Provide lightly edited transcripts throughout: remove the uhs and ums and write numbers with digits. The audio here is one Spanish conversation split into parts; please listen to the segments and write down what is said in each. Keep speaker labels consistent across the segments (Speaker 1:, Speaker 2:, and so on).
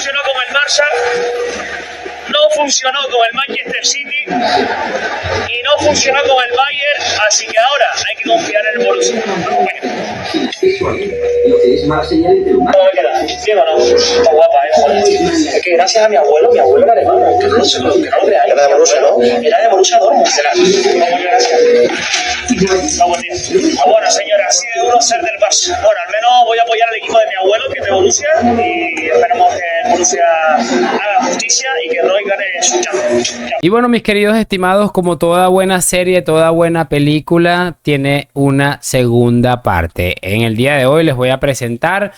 Speaker 1: funcionó con el Barça, no funcionó con el Manchester City y no funcionó con el Bayern, así que ahora hay que confiar en el Borussia. ¿Cómo me queda? ¿Bien o no? Está guapa, joder. Es que gracias a mi abuelo era alemán, que no lo creáis. Era de Borussia, ¿no? Era de Borussia Dortmund. Muchas gracias. Buen día. Bueno, señora, así de duro ser del Barça. Bueno, al menos voy a apoyar al equipo de mi abuelo, que es de Borussia, y esperemos que Borussia haga justicia y que Roy gane su Champions.
Speaker 2: Y bueno, mis queridos estimados, como toda buena serie, toda buena película, tiene una segunda parte. En el día de hoy les voy a presentar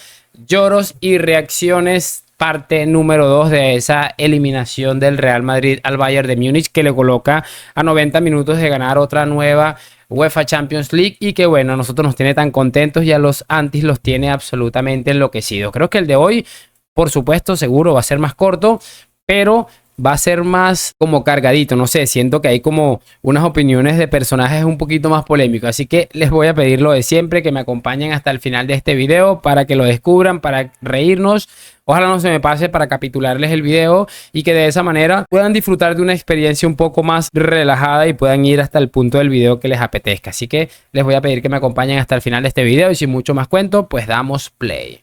Speaker 2: lloros y reacciones, parte número 2 de esa eliminación del Real Madrid al Bayern de Múnich, que le coloca a 90 minutos de ganar otra nueva UEFA Champions League, y que bueno, a nosotros nos tiene tan contentos y a los antis los tiene absolutamente enloquecidos. Creo que el de hoy, por supuesto, seguro va a ser más corto, pero va a ser más como cargadito, no sé, siento que hay como unas opiniones de personajes un poquito más polémicos, así que les voy a pedir lo de siempre, que me acompañen hasta el final de este video para que lo descubran, para reírnos. Ojalá no se me pase para capitularles el video y que de esa manera puedan disfrutar de una experiencia un poco más relajada y puedan ir hasta el punto del video que les apetezca. Así que les voy a pedir que me acompañen hasta el final de este video y sin mucho más cuento, pues damos play.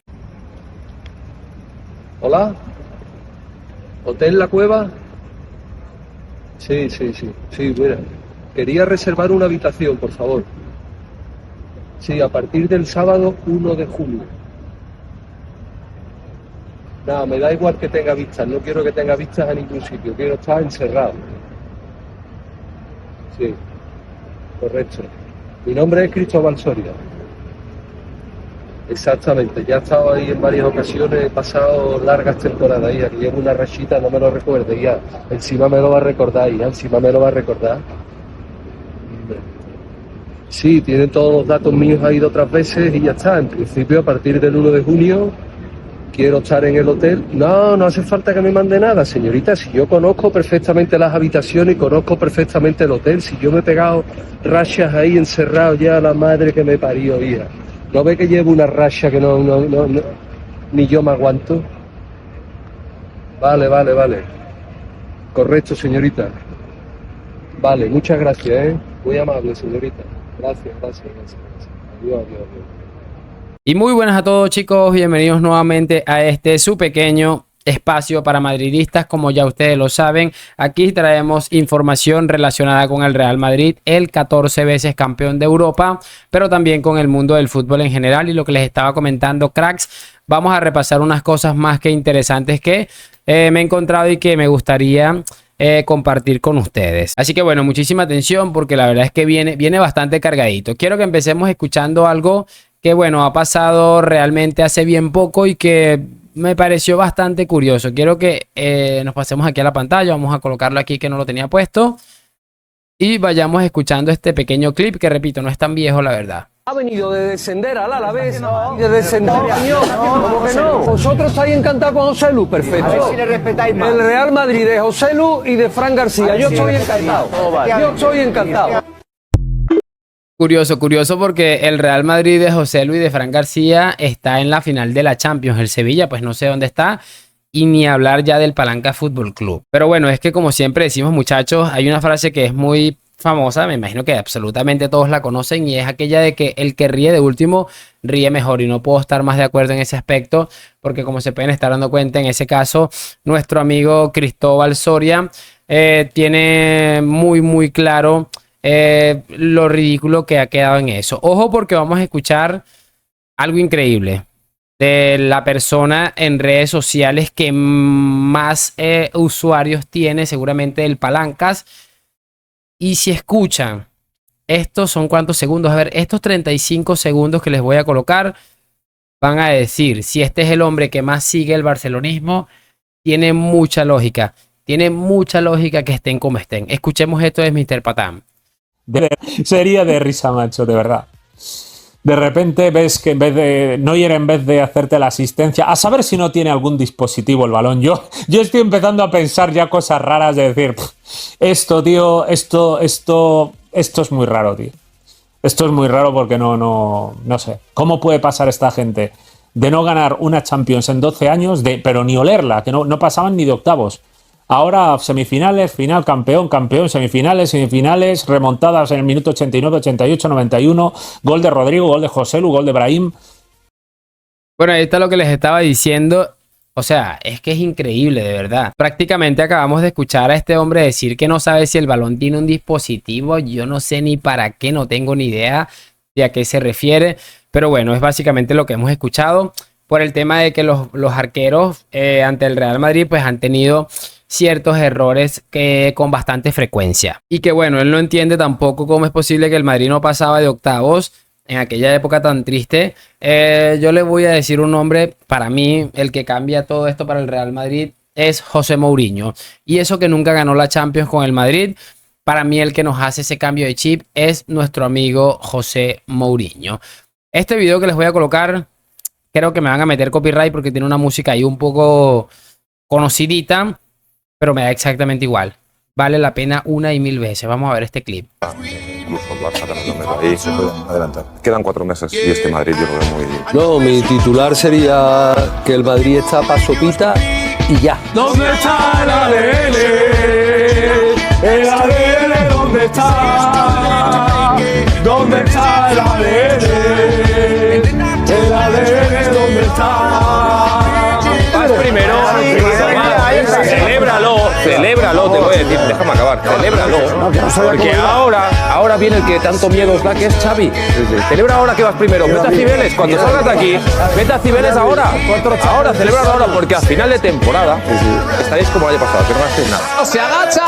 Speaker 3: Hola, ¿Hotel La Cueva? Sí, mira, quería reservar una habitación, por favor. Sí, a partir del sábado 1 de julio. Nada, me da igual que tenga vistas, no quiero que tenga vistas a ningún sitio, quiero estar encerrado. Sí, correcto. Mi nombre es Cristóbal Soria. Exactamente, ya he estado ahí en varias ocasiones, he pasado largas temporadas ahí, aquí llevo una rachita, no me lo recuerde ya, encima me lo va a recordar, ya, encima me lo va a recordar. Sí, tienen todos los datos míos ahí de otras veces y ya está, en principio a partir del 1 de junio quiero estar en el hotel. No, no hace falta que me mande nada, señorita, si yo conozco perfectamente las habitaciones y conozco perfectamente el hotel, si yo me he pegado rachas ahí encerrado ya, la madre que me parió, hija. ¿No ve que llevo una racha que no, ni yo me aguanto? Vale. Correcto, señorita. Vale, muchas gracias, ¿eh? Muy amable, señorita. Gracias. Adiós.
Speaker 2: Y muy buenas a todos, chicos, bienvenidos nuevamente a este su pequeño espacio para madridistas. Como ya ustedes lo saben, aquí traemos información relacionada con el Real Madrid, el 14 veces campeón de Europa, pero también con el mundo del fútbol en general. Y lo que les estaba comentando, cracks, vamos a repasar unas cosas más que interesantes que me he encontrado y que me gustaría compartir con ustedes. Así que bueno, muchísima atención, porque la verdad es que viene bastante cargadito. Quiero que empecemos escuchando algo que bueno, ha pasado realmente hace bien poco y que me pareció bastante curioso. Quiero que nos pasemos aquí a la pantalla. Vamos a colocarlo aquí, que no lo tenía puesto, y vayamos escuchando este pequeño clip que, repito, no es tan viejo, la verdad.
Speaker 4: Ha venido de descender al Alavés y de descender ¿Cómo que no? Vosotros estáis encantados con José Lu, perfecto.
Speaker 5: A ver si le respetáis más.
Speaker 4: El Real Madrid de José Lu y de Fran García. Yo estoy encantado. Yo estoy encantado.
Speaker 2: Curioso porque el Real Madrid de José Lu y de Fran García está en la final de la Champions. El Sevilla, pues no sé dónde está. Y ni hablar ya del Palanca Fútbol Club. Pero bueno, es que como siempre decimos, muchachos, hay una frase que es muy famosa, me imagino que absolutamente todos la conocen, y es aquella de que el que ríe de último ríe mejor. Y no puedo estar más de acuerdo en ese aspecto, porque como se pueden estar dando cuenta, en ese caso nuestro amigo Cristóbal Soria tiene muy claro lo ridículo que ha quedado en eso. Ojo, porque vamos a escuchar algo increíble de la persona en redes sociales que más usuarios tiene, seguramente el Palancas. Y si escuchan, estos son ¿cuántos segundos? A ver, estos 35 segundos que les voy a colocar van a decir si este es el hombre que más sigue el barcelonismo. Tiene mucha lógica. Tiene mucha lógica que estén como estén. Escuchemos esto de Mr. Patán.
Speaker 6: Sería de risa, macho, de verdad. De repente ves que en vez de hacerte la asistencia, a saber si no tiene algún dispositivo el balón. Yo estoy empezando a pensar ya cosas raras, de decir, esto, tío, esto es muy raro, tío. Esto es muy raro porque no sé. ¿Cómo puede pasar esta gente de no ganar una Champions en 12 años, pero ni olerla, que no pasaban ni de octavos. Ahora semifinales, final, campeón, campeón, semifinales, semifinales, remontadas en el minuto 89, 88, 91, gol de Rodrigo, gol de Joselu, gol de Brahim.
Speaker 2: Bueno, ahí está lo que les estaba diciendo. O sea, es que es increíble, de verdad. Prácticamente acabamos de escuchar a este hombre decir que no sabe si el balón tiene un dispositivo. Yo no sé ni para qué, no tengo ni idea de a qué se refiere. Pero bueno, es básicamente lo que hemos escuchado por el tema de que los arqueros ante el Real Madrid pues han tenido ciertos errores con bastante frecuencia. Y que bueno, él no entiende tampoco cómo es posible que el Madrid no pasaba de octavos en aquella época tan triste. Yo le voy a decir un nombre, para mí, el que cambia todo esto para el Real Madrid es José Mourinho. Y eso que nunca ganó la Champions con el Madrid, para mí el que nos hace ese cambio de chip es nuestro amigo José Mourinho. Este video que les voy a colocar, creo que me van a meter copyright porque tiene una música ahí un poco conocidita, pero me da exactamente igual. Vale la pena una y mil veces. Vamos a ver este clip.
Speaker 5: Incluso el Barça también lo meto ahí. Se puede adelantar. Quedan 4 meses y este Madrid yo lo veo muy...
Speaker 4: No, mi titular sería que el Madrid está pa' sopita y ya.
Speaker 6: ¿Dónde está el ADN? ¿El ADN dónde está? ¿Dónde está el ADN? ¿El ADN dónde está?
Speaker 7: Vas primero, celébralo, te voy a decir, déjame acabar, celébralo, porque ahora viene el que tanto miedo os da, que es Xavi. Celebra ahora que vas primero, vete a Cibeles, cuando salgas de aquí, vete a Cibeles ahora, celébralo ahora, porque a final de temporada estaréis como el año pasado, que no gastéis nada. ¡Se agacha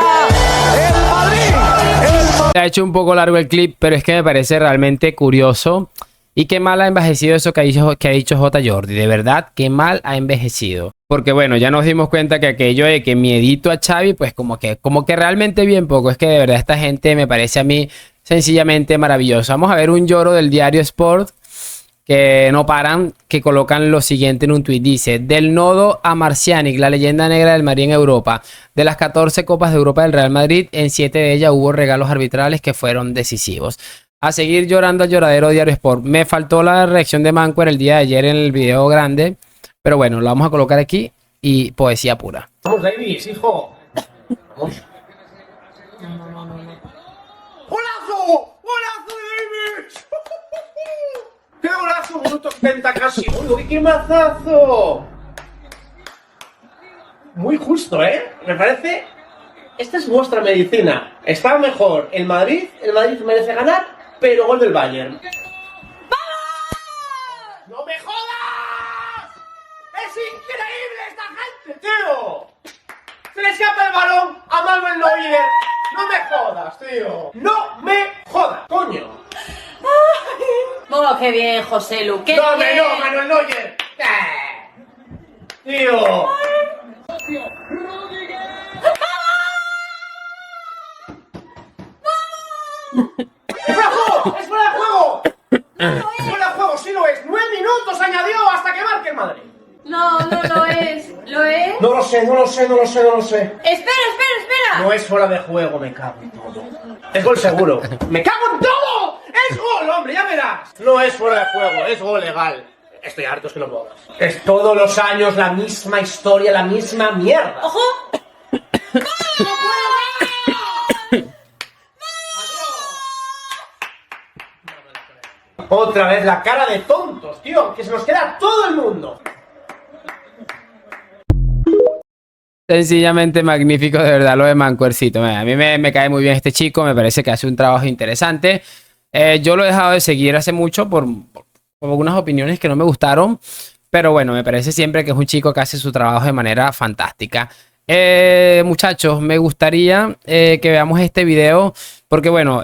Speaker 7: el Madrid!
Speaker 2: Se ha hecho un poco largo el clip, pero es que me parece realmente curioso. Y qué mal ha envejecido eso que ha dicho J. Jordi. De verdad, qué mal ha envejecido. Porque bueno, ya nos dimos cuenta que aquello de que miedito a Xavi, pues como que realmente bien poco. Es que de verdad esta gente me parece a mí sencillamente maravillosa. Vamos a ver un lloro del diario Sport, que no paran, que colocan lo siguiente en un tuit. Dice: del nodo a Marcianic, la leyenda negra del Madrid en Europa. De las 14 Copas de Europa del Real Madrid, en 7 de ellas hubo regalos arbitrales que fueron decisivos. A seguir llorando al lloradero Diario Sport. Me faltó la reacción de Mancuer el día de ayer en el video grande, pero bueno, lo vamos a colocar aquí y poesía pura.
Speaker 1: Vamos, Davis, hijo. Vamos. ¡Golazo! ¡Golazo de Davis! ¡Qué golazo! Minuto 70 casi. ¡Uy, qué mazazo! Muy justo, ¿eh? Me parece... Esta es vuestra medicina. Está mejor el Madrid merece ganar, pero gol del Bayern. ¡Vamos! ¡No me jodas! ¡Es increíble esta gente, tío! ¡Se le escapa el balón a Manuel Neuer! ¡No me jodas, tío! ¡No me jodas, coño!
Speaker 8: Oh, qué bien, José Lu, qué
Speaker 1: ¡No,
Speaker 8: bien.
Speaker 1: no, Manuel Neuer! ¡Tío! ¡Es fuera de juego! ¡Es fuera de juego! ¡Es fuera de juego! ¡Sí lo es! 9 minutos añadió hasta que marque el Madrid.
Speaker 8: No lo es. ¿Lo es?
Speaker 1: No lo sé.
Speaker 8: Espera.
Speaker 1: No es fuera de juego, me cago en todo. Es gol seguro. ¡Me cago en todo! ¡Es gol, hombre! ¡Ya verás! No es fuera de juego, es gol legal. Estoy harto, es que no puedo más. Es todos los años la misma historia, la misma mierda.
Speaker 8: ¡Ojo!
Speaker 1: Otra vez la cara de tontos, tío, que se nos queda todo el mundo.
Speaker 2: Sencillamente magnífico, de verdad, lo de Mancuercito. A mí me cae muy bien este chico, me parece que hace un trabajo interesante. Yo lo he dejado de seguir hace mucho por algunas opiniones que no me gustaron, pero bueno, me parece siempre que es un chico que hace su trabajo de manera fantástica. Muchachos, me gustaría que veamos este video porque bueno,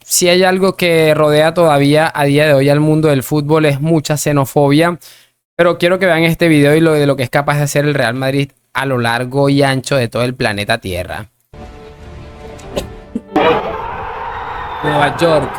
Speaker 2: si hay algo que rodea todavía a día de hoy al mundo del fútbol es mucha xenofobia, pero quiero que vean este video y de lo que es capaz de hacer el Real Madrid a lo largo y ancho de todo el planeta Tierra. Nueva York.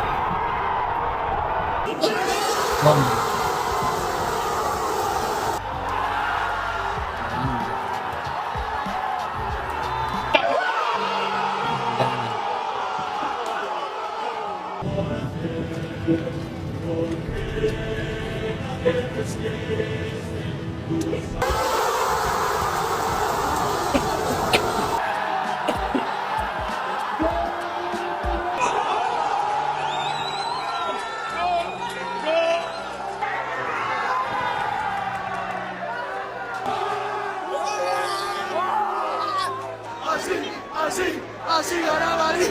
Speaker 9: Así gana Madrid.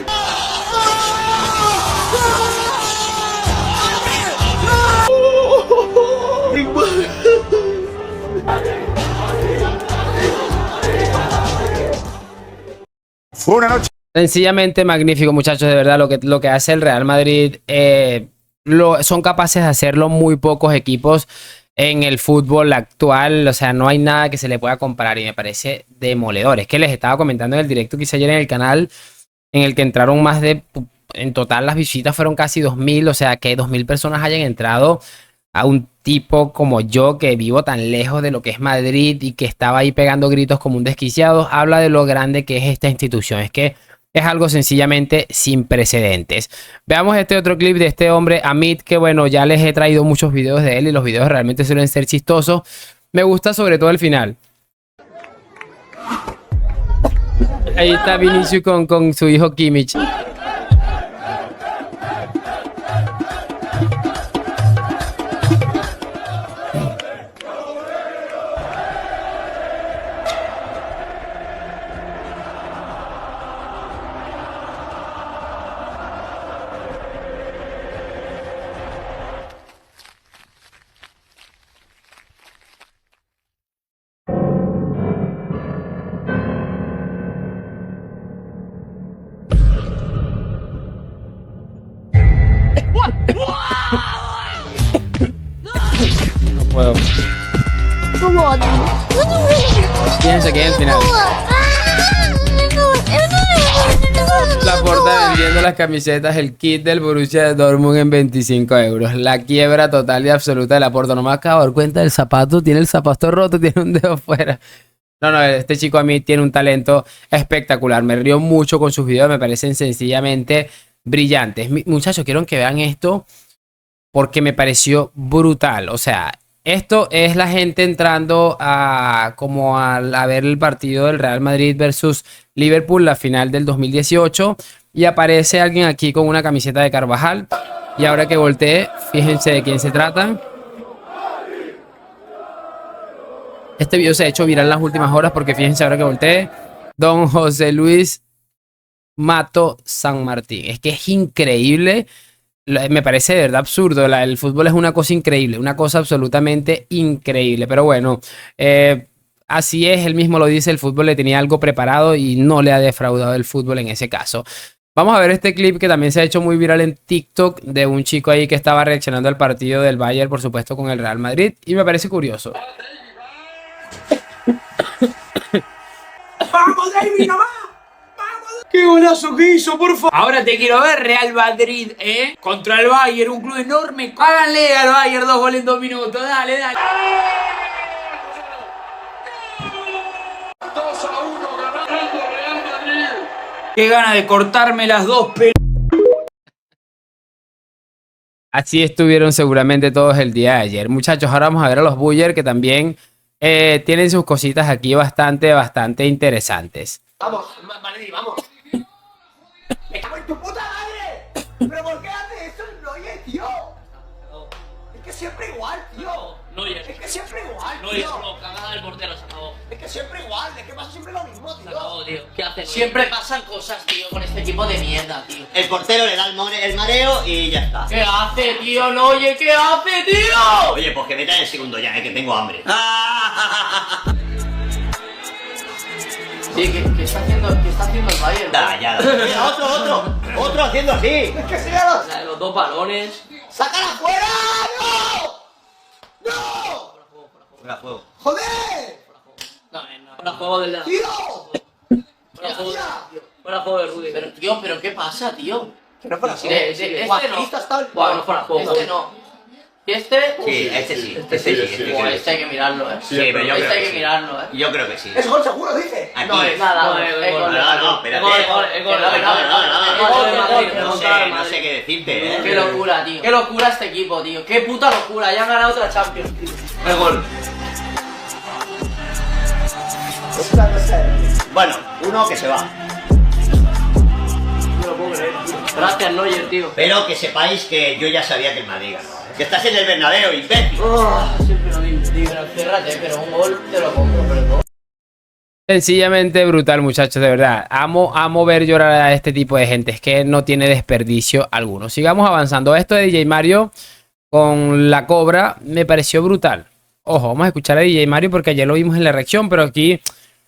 Speaker 5: Fue una noche.
Speaker 2: Sencillamente magnífico, muchachos, de verdad, lo que hace el Real Madrid, son capaces de hacerlo muy pocos equipos en el fútbol actual. O sea, no hay nada que se le pueda comparar y me parece demoledor. Es que les estaba comentando en el directo que hice ayer en el canal, en el que entraron más de, en total las visitas fueron casi 2000, o sea, que 2000 personas hayan entrado a un tipo como yo que vivo tan lejos de lo que es Madrid y que estaba ahí pegando gritos como un desquiciado, habla de lo grande que es esta institución. Es que es algo sencillamente sin precedentes. Veamos este otro clip de este hombre, Amit, que bueno, ya les he traído muchos videos de él y los videos realmente suelen ser chistosos. Me gusta sobre todo el final. Ahí está Vinicius con su hijo Kimmich. No puedo. Fíjense que en el final Laporta vendiendo las camisetas, el kit del Borussia Dortmund en 25 euros. La quiebra total y absoluta de Laporta. No me acabo de dar cuenta del zapato. Tiene el zapato roto, tiene un dedo fuera. No, este chico a mí tiene un talento espectacular. Me río mucho con sus videos, me parecen sencillamente brillantes. Muchachos, quiero que vean esto porque me pareció brutal. O sea, esto es la gente entrando a ver el partido del Real Madrid versus Liverpool, la final del 2018, y aparece alguien aquí con una camiseta de Carvajal. Y ahora que volteé, fíjense de quién se trata. Este video se ha hecho viral en las últimas horas porque fíjense ahora que volteé. Don José Luis Mato San Martín. Es que es increíble. Me parece de verdad absurdo. El fútbol es una cosa increíble, una cosa absolutamente increíble. Pero bueno, así es, él mismo lo dice, el fútbol le tenía algo preparado y no le ha defraudado el fútbol en ese caso. Vamos a ver este clip que también se ha hecho muy viral en TikTok de un chico ahí que estaba reaccionando al partido del Bayern, por supuesto, con el Real Madrid, y me parece curioso.
Speaker 9: ¡Vamos, David, nomás! ¡Qué golazo que hizo, por favor! Ahora te quiero ver, Real Madrid, ¿eh? Contra el Bayern, un club enorme. Háganle al Bayern 2 goles en 2 minutos. Dale, dale. 2-1 ganando Real Madrid. Qué gana de cortarme las dos pelotas.
Speaker 2: Así estuvieron seguramente todos el día de ayer. Muchachos, ahora vamos a ver a los Buller que también tienen sus cositas aquí bastante interesantes.
Speaker 9: Vamos, Madrid, vamos. ¡Me cago en tu puta madre! ¿Pero por qué hace eso el Neuer, tío? Es que siempre igual, tío. Es que siempre igual, tío.
Speaker 10: No, cagada del portero, se acabó.
Speaker 9: Es que siempre igual, es que pasa siempre lo mismo, tío.
Speaker 10: Se acabó, tío. ¿Qué hace? Siempre pasan cosas, tío, con este equipo de mierda, tío.
Speaker 11: El portero le da el mareo y ya está.
Speaker 10: ¿Qué hace, tío? No, oye, ¿qué hace, tío?
Speaker 11: Oye, pues que meta en el segundo ya, que tengo hambre.
Speaker 10: Sí, ¿qué está haciendo el Bayern?
Speaker 11: Ya. Mira, otro haciendo así.
Speaker 9: Es que sea
Speaker 10: Los dos balones.
Speaker 9: ¡Sácala fuera! ¡No! ¡No!
Speaker 11: Fuera juego.
Speaker 9: ¡Joder!
Speaker 10: No. Fuera juego del...
Speaker 9: ¡Tío!
Speaker 10: Fuera juego de Rudy. Pero ¿qué pasa, tío?
Speaker 9: Pero fuera juego.
Speaker 10: Este no.
Speaker 9: Bueno,
Speaker 10: fuera juego. Este no. ¿Y este?
Speaker 11: Sí, este sí.
Speaker 10: Este hay que mirarlo,
Speaker 11: Sí, pero yo creo
Speaker 10: hay
Speaker 11: que
Speaker 10: que
Speaker 11: sí.
Speaker 10: mirarlo,
Speaker 11: Yo creo que sí.
Speaker 9: Es gol seguro, dice.
Speaker 11: Aquí.
Speaker 10: No es nada,
Speaker 11: No, espérate. No sé qué decirte,
Speaker 10: Qué locura, tío. Qué locura este equipo, tío. Qué puta locura. Ya han ganado otra Champions, tío.
Speaker 11: El gol. Bueno, uno que se va.
Speaker 10: No lo puedo creer, tío. Gracias, Neuer, tío.
Speaker 11: Pero que sepáis que yo ya sabía que el Madrid ganó. Que estás en el Bernabéu, imbécil.
Speaker 10: Siempre lo digo, tío. Pero cérrate, pero un gol te lo compro, pero
Speaker 2: Sencillamente brutal, muchachos, de verdad. Amo ver llorar a este tipo de gente. Es que no tiene desperdicio alguno. Sigamos avanzando. Esto de DJ Mario con la cobra me pareció brutal. Ojo, vamos a escuchar a DJ Mario porque ayer lo vimos en la reacción, pero aquí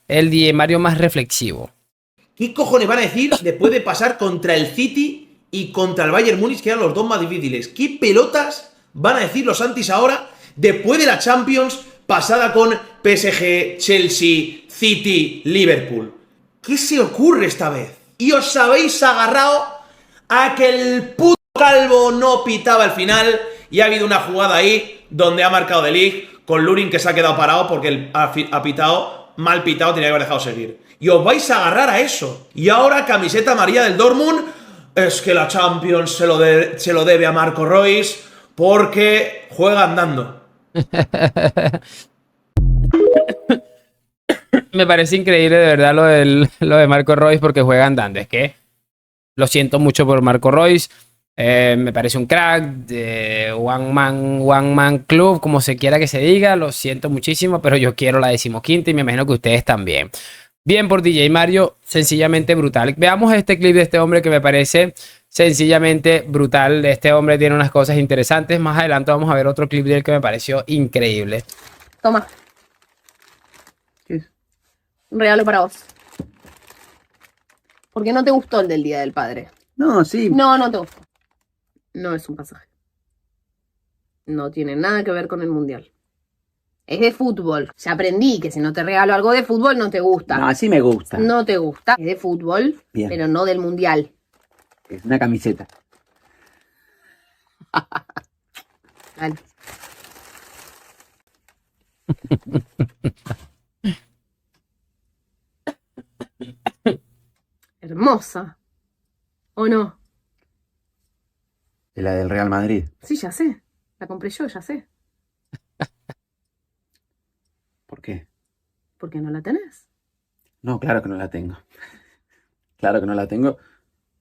Speaker 2: el DJ Mario más reflexivo.
Speaker 12: ¿Qué cojones van a decir después de pasar contra el City y contra el Bayern Múnich, que eran los dos más difíciles? ¿Qué pelotas van a decir los antis ahora después de la Champions pasada con PSG, Chelsea, City, Liverpool? ¿Qué se ocurre esta vez? Y os habéis agarrado a que el puto Calvo no pitaba al final y ha habido una jugada ahí donde ha marcado De Ligt con Lurin, que se ha quedado parado porque ha pitado, mal pitado, tenía que haber dejado seguir. Y os vais a agarrar a eso. Y ahora camiseta amarilla del Dortmund. Es que la Champions se lo debe a Marco Reus porque juega andando.
Speaker 2: Me parece increíble de verdad lo de Marco Reus porque juega andando. Es que lo siento mucho por Marco Reus. Me parece un crack de One Man Club, como se quiera que se diga. Lo siento muchísimo, pero yo quiero la 15ª y me imagino que ustedes también. Bien por DJ Mario, sencillamente brutal. Veamos este clip de este hombre que me parece sencillamente brutal. Este hombre tiene unas cosas interesantes. Más adelante vamos a ver otro clip de él que me pareció increíble.
Speaker 13: Toma.
Speaker 14: ¿Qué es?
Speaker 13: Un regalo para vos. ¿Por qué no te gustó el del Día del Padre?
Speaker 14: No, sí.
Speaker 13: No, no te gustó. No es un pasaje. No tiene nada que ver con el Mundial. Es de fútbol. Ya aprendí que si no te regalo algo de fútbol no te gusta.
Speaker 14: No, sí me gusta.
Speaker 13: No te gusta. Es de fútbol,
Speaker 14: Bien.
Speaker 13: pero no del Mundial.
Speaker 14: Es una camiseta.
Speaker 13: Dale. Hermosa. ¿O no?
Speaker 14: Es la del Real Madrid.
Speaker 13: Sí, ya sé. La compré yo, ya sé.
Speaker 14: ¿Por qué?
Speaker 13: ¿Por qué no la tenés?
Speaker 14: No, claro que no la tengo. Claro que no la tengo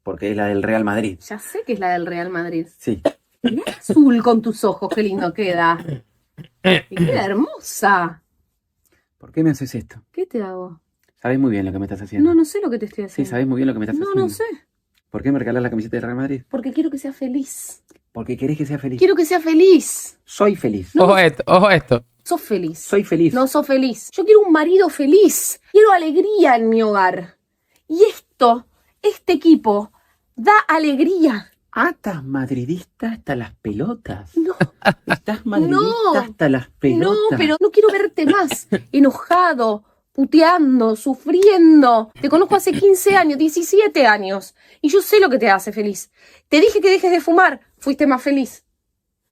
Speaker 14: porque es la del Real Madrid.
Speaker 13: Ya sé que es la del Real Madrid.
Speaker 14: Sí.
Speaker 13: Mirá azul con tus ojos, qué lindo queda. Y queda hermosa.
Speaker 14: ¿Por qué me haces esto?
Speaker 13: ¿Qué te hago?
Speaker 14: Sabes muy bien lo que me estás haciendo.
Speaker 13: No, no sé lo que te estoy
Speaker 14: Sí,
Speaker 13: haciendo.
Speaker 14: sabes muy bien lo que me estás haciendo.
Speaker 13: No, no sé.
Speaker 14: ¿Por qué me regalas la camiseta del Real Madrid?
Speaker 13: Porque quiero que sea feliz.
Speaker 14: Porque querés que sea feliz.
Speaker 13: Quiero que sea feliz.
Speaker 14: Soy feliz.
Speaker 2: Ojo esto, ojo esto.
Speaker 13: Sos feliz.
Speaker 14: Soy feliz.
Speaker 13: No sos feliz. Yo quiero un marido feliz. Quiero alegría en mi hogar. Y este equipo, da alegría.
Speaker 14: Ah, estás madridista hasta las pelotas.
Speaker 13: No.
Speaker 14: Estás madridista
Speaker 13: No.
Speaker 14: hasta las pelotas.
Speaker 13: No, pero no quiero verte más enojado, puteando, sufriendo. Te conozco hace 15 años, 17 años. Y yo sé lo que te hace feliz. Te dije que dejes de fumar, fuiste más feliz.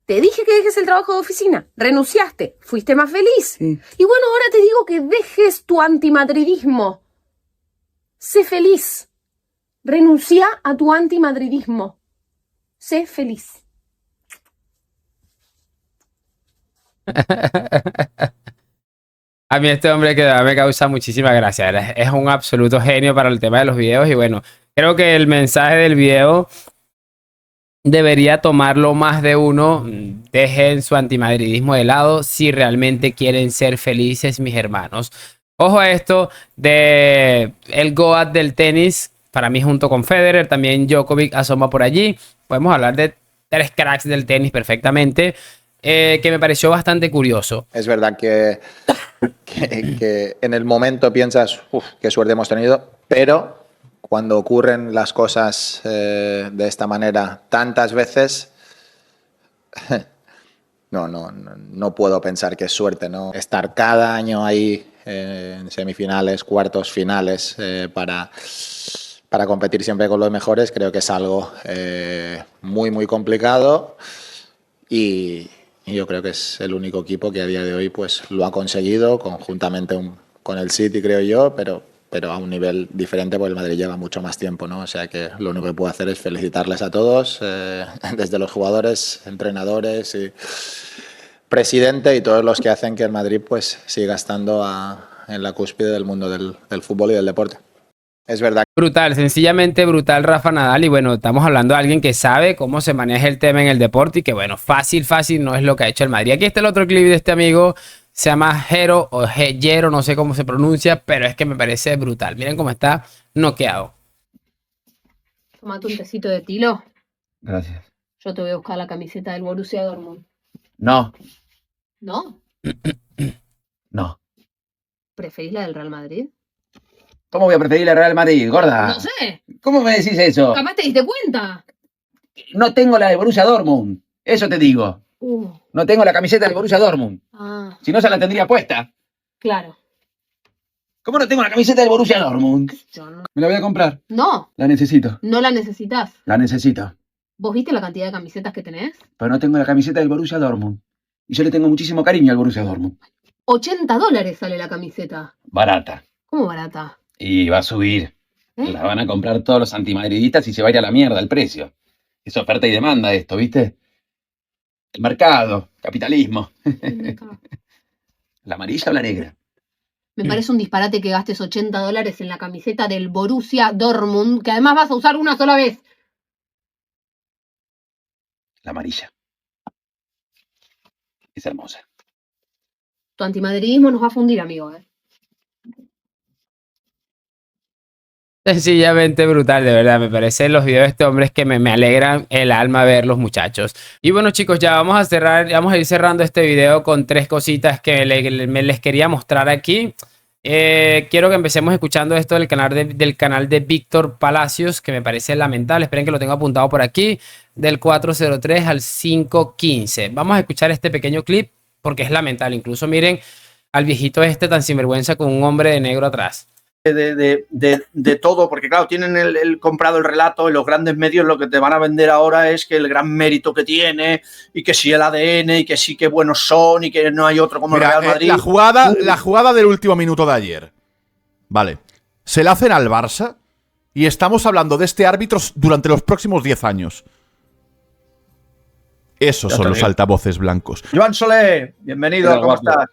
Speaker 13: Te dije que dejes el trabajo de oficina, renunciaste, fuiste más feliz.
Speaker 14: Sí.
Speaker 13: Y bueno, ahora te digo que dejes tu antimadridismo. Sé feliz. Renuncia a tu antimadridismo. Sé feliz.
Speaker 2: A mí este hombre que me causa muchísima gracia. Es un absoluto genio para el tema de los videos. Y bueno, creo que el mensaje del video debería tomarlo más de uno. Dejen su antimadridismo de lado si realmente quieren ser felices, mis hermanos. Ojo a esto de el GOAT del tenis. Para mí, junto con Federer, también Djokovic asoma por allí. Podemos hablar de 3 cracks del tenis perfectamente. Que me pareció bastante curioso.
Speaker 15: Es verdad que en el momento piensas, qué suerte hemos tenido, pero cuando ocurren las cosas de esta manera tantas veces, no puedo pensar que es suerte, ¿no? Estar cada año ahí en semifinales, cuartos, finales, para competir siempre con los mejores, creo que es algo muy, muy complicado y yo creo que es el único equipo que a día de hoy pues lo ha conseguido, conjuntamente con el City, creo yo, pero a un nivel diferente porque el Madrid lleva mucho más tiempo, ¿no? O sea que lo único que puedo hacer es felicitarles a todos, desde los jugadores, entrenadores y presidente y todos los que hacen que el Madrid pues siga estando en la cúspide del mundo del fútbol y del deporte. Es verdad.
Speaker 2: Brutal, sencillamente brutal Rafa Nadal. Y bueno, estamos hablando de alguien que sabe cómo se maneja el tema en el deporte y que bueno, fácil no es lo que ha hecho el Madrid. Aquí está el otro clip de este amigo Se llama Jero o Jero, no sé cómo se pronuncia, pero es que me parece brutal. Miren cómo está noqueado.
Speaker 13: Tomate un tecito de tilo.
Speaker 14: Gracias.
Speaker 13: Yo te voy a buscar la camiseta del Borussia Dortmund.
Speaker 14: No,
Speaker 13: ¿No?
Speaker 14: no.
Speaker 13: ¿Preferís la del Real Madrid?
Speaker 14: ¿Cómo voy a preferir el Real Madrid, gorda?
Speaker 13: No sé.
Speaker 14: ¿Cómo me decís eso?
Speaker 13: Capaz te diste cuenta.
Speaker 14: No tengo la de Borussia Dortmund. Eso te digo. No tengo la camiseta del Borussia Dortmund.
Speaker 13: Ah,
Speaker 14: Si no, se la tendría puesta.
Speaker 13: claro.
Speaker 14: ¿Cómo no tengo la camiseta del Borussia Dortmund?
Speaker 13: Yo no.
Speaker 14: Me la voy a comprar.
Speaker 13: No,
Speaker 14: La necesito.
Speaker 13: no la necesitas.
Speaker 14: La necesito.
Speaker 13: ¿Vos viste la cantidad de camisetas que tenés?
Speaker 14: Pero no tengo la camiseta del Borussia Dortmund. Y yo le tengo muchísimo cariño al Borussia Dortmund.
Speaker 13: $80 sale la camiseta.
Speaker 14: Barata.
Speaker 13: ¿Cómo barata?
Speaker 14: Y va a subir.
Speaker 13: ¿Eh?
Speaker 14: La van a comprar todos los antimadridistas y se va a ir a la mierda el precio. Es oferta y demanda esto, ¿viste? El mercado, capitalismo. ¿La amarilla o la negra?
Speaker 13: Me parece un disparate que gastes $80 en la camiseta del Borussia Dortmund, que además vas a usar una sola vez.
Speaker 14: La amarilla. Es hermosa.
Speaker 13: Tu antimadridismo nos va a fundir, amigo, ¿eh?
Speaker 2: Sencillamente brutal, de verdad. Me parecen los videos de este hombre que me alegran el alma verlos, muchachos. Y bueno, chicos, ya vamos a cerrar, vamos a ir cerrando este video con 3 cositas que me les quería mostrar aquí. Quiero que empecemos escuchando esto del canal de Víctor Palacios, que me parece lamentable. Esperen que lo tengo apuntado por aquí. Del 403 al 515. Vamos a escuchar este pequeño clip porque es lamentable. Incluso miren al viejito este tan sinvergüenza con un hombre de negro atrás.
Speaker 16: De todo, porque claro, tienen el comprado el relato y los grandes medios lo que te van a vender ahora es que el gran mérito que tiene y que sí el ADN y que sí que buenos son y que no hay otro como el Real Madrid.
Speaker 17: La jugada del último minuto de ayer, vale, se la hacen al Barça y estamos hablando de este árbitro durante los próximos 10 años. Esos son los altavoces blancos.
Speaker 16: Joan Soler, bienvenido, ¿cómo estás?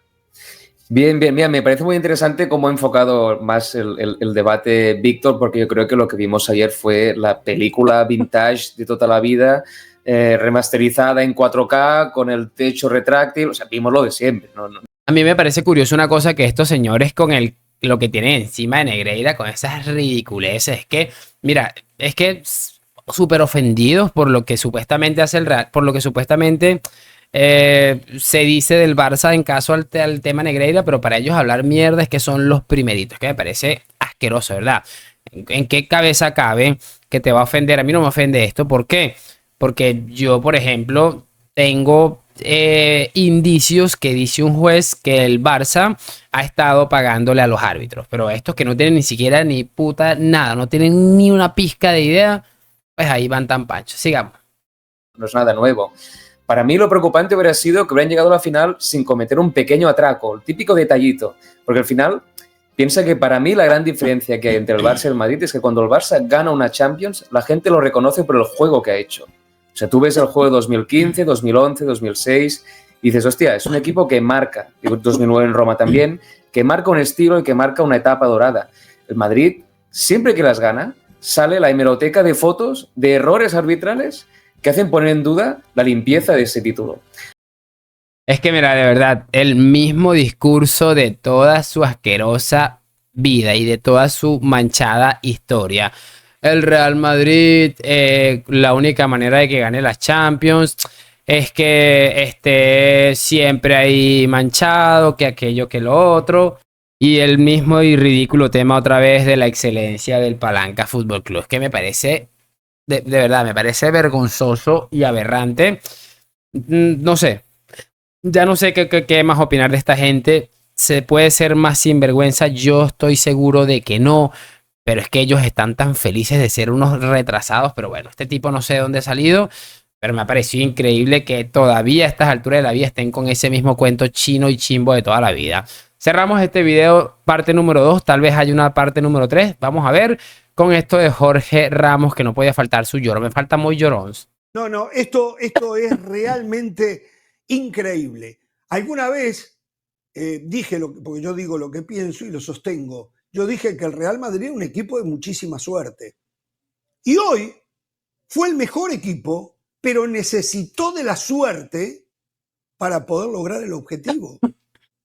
Speaker 18: Bien, bien, bien. Me parece muy interesante cómo ha enfocado más el debate Víctor, porque yo creo que lo que vimos ayer fue la película vintage de toda la vida, remasterizada en 4K, con el techo retráctil. O sea, vimos lo de siempre.
Speaker 2: A mí me parece curioso una cosa que estos señores con lo que tienen encima de Negreira, con esas ridiculeces, es que, mira, es que súper ofendidos por lo que supuestamente hace el Real, por lo que supuestamente... se dice del Barça en caso al tema Negreira, pero para ellos hablar mierda es que son los primeritos, que me parece asqueroso, ¿verdad? ¿En qué cabeza cabe que te va a ofender? A mí no me ofende esto. ¿Por qué? Porque yo, por ejemplo, tengo indicios que dice un juez que el Barça ha estado pagándole a los árbitros, pero estos que no tienen ni siquiera ni puta nada, no tienen ni una pizca de idea, pues ahí van tan panchos. Sigamos.
Speaker 18: No es nada nuevo. Para mí lo preocupante hubiera sido que hubieran llegado a la final sin cometer un pequeño atraco, el típico detallito. Porque al final, piensa que para mí la gran diferencia que hay entre el Barça y el Madrid es que cuando el Barça gana una Champions, la gente lo reconoce por el juego que ha hecho. O sea, tú ves el juego de 2015, 2011, 2006 y dices, hostia, es un equipo que marca, y 2009 en Roma también, que marca un estilo y que marca una etapa dorada. El Madrid, siempre que las gana, sale la hemeroteca de fotos de errores arbitrales que hacen poner en duda la limpieza de ese título.
Speaker 2: Es que mira, de verdad, el mismo discurso de toda su asquerosa vida y de toda su manchada historia. El Real Madrid, la única manera de que gane las Champions es que esté siempre ahí manchado, que aquello, que lo otro. Y el mismo y ridículo tema otra vez de la excelencia del Palanca Fútbol Club, que me parece... De verdad, me parece vergonzoso y aberrante. No sé. Ya no sé qué más opinar de esta gente. ¿Se puede ser más sinvergüenza? Yo estoy seguro de que no. Pero es que ellos están tan felices de ser unos retrasados. Pero bueno, este tipo no sé de dónde ha salido. Pero me ha parecido increíble que todavía a estas alturas de la vida estén con ese mismo cuento chino y chimbo de toda la vida. Cerramos este video, parte número 2. Tal vez haya una parte número 3. Vamos a ver. Con esto de Jorge Ramos, que no podía faltar su lloro. Me falta muy llorons.
Speaker 19: No, esto es realmente increíble. Alguna vez dije, porque yo digo lo que pienso y lo sostengo, yo dije que el Real Madrid es un equipo de muchísima suerte. Y hoy fue el mejor equipo, pero necesitó de la suerte para poder lograr el objetivo.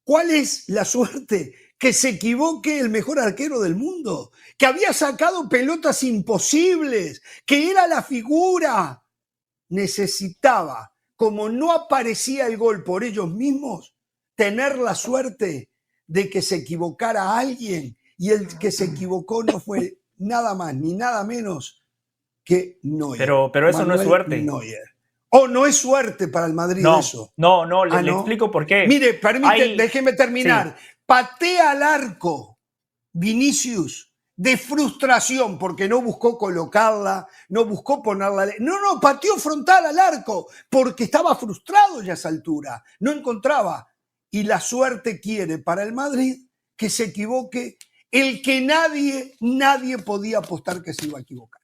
Speaker 19: ¿Cuál es la suerte? Que se equivoque el mejor arquero del mundo, que había sacado pelotas imposibles, que era la figura. Necesitaba, como no aparecía el gol por ellos mismos, tener la suerte de que se equivocara alguien, y el que se equivocó no fue nada más ni nada menos que Neuer.
Speaker 20: Pero eso no es
Speaker 19: Manuel
Speaker 20: suerte.
Speaker 19: Neuer. Oh, no es suerte para el Madrid eso.
Speaker 20: No, le explico por qué.
Speaker 19: Mire, déjeme terminar. Sí. Patea al arco Vinicius de frustración porque no buscó colocarla, no buscó ponerla. No, pateó frontal al arco porque estaba frustrado ya a esa altura. No encontraba. Y la suerte quiere para el Madrid que se equivoque el que nadie podía apostar que se iba a equivocar.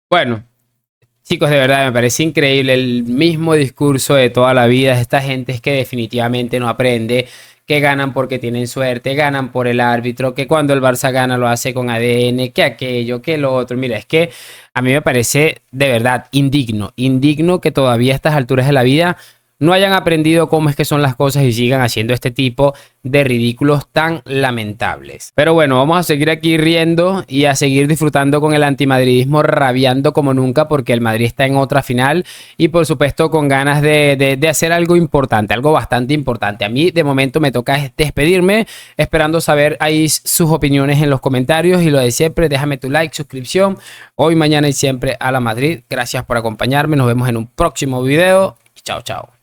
Speaker 2: Bueno, chicos, de verdad me parece increíble el mismo discurso de toda la vida. Esta gente es que definitivamente no aprende, que ganan porque tienen suerte, ganan por el árbitro, que cuando el Barça gana lo hace con ADN, que aquello, que lo otro. Mira, es que a mí me parece de verdad indigno que todavía a estas alturas de la vida no hayan aprendido cómo es que son las cosas y sigan haciendo este tipo de ridículos tan lamentables. Pero bueno, vamos a seguir aquí riendo y a seguir disfrutando con el antimadridismo, rabiando como nunca, porque el Madrid está en otra final y por supuesto con ganas de hacer algo importante, algo bastante importante. A mí de momento me toca despedirme, esperando saber ahí sus opiniones en los comentarios, y lo de siempre, déjame tu like, suscripción, hoy, mañana y siempre a la Madrid. Gracias por acompañarme, nos vemos en un próximo video y chao, chao.